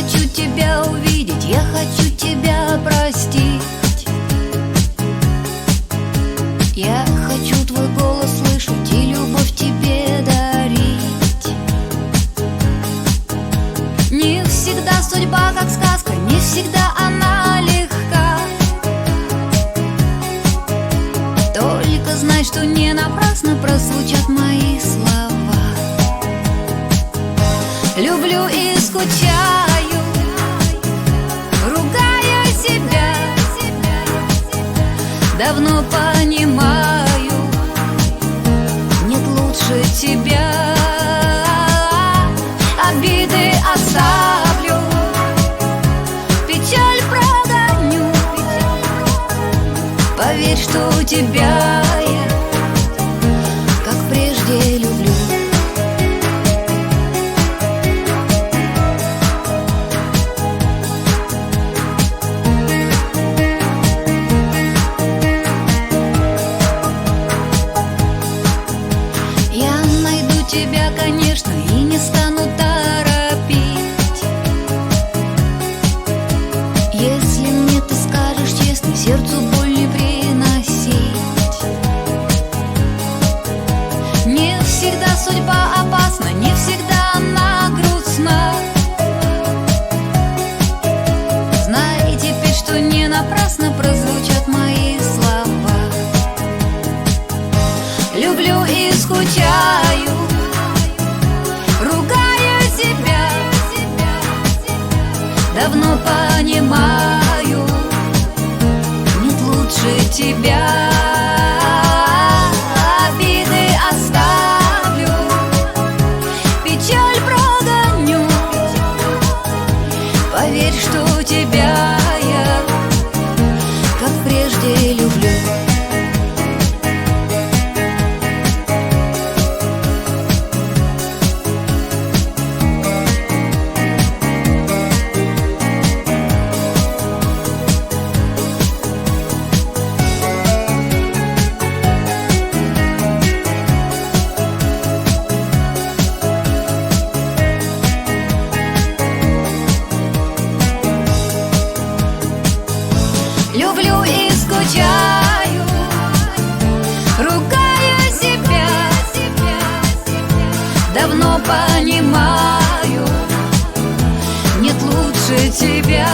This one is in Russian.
хочу тебя увидеть, я хочу тебя простить. Я хочу твой голос слышать и любовь тебе дарить. Не всегда судьба как сказка, не всегда она легка. Только знай, что не напрасно прозвучат мои слова. Люблю и скучаю, ругаю себя. Давно понимаю, нет лучше тебя. Обиды оставлю, печаль прогоню. Поверь, что тебя я, как прежде, люблю. Я найду тебя, конечно, и не стану торопить. Если мне ты скажешь честно, сердцу боль не приносить. Не всегда судьба опасна, не всегда она грустна. Знай теперь, что не напрасно прозвучат мои слова. Люблю и скучаю, ругаю себя. Давно понимаю, нет лучше тебя. Обиды оставлю, печаль прогоню. Поверь, что тебя я, как прежде, люблю. Люблю и скучаю, ругаю себя. Давно понимаю, нет лучше тебя.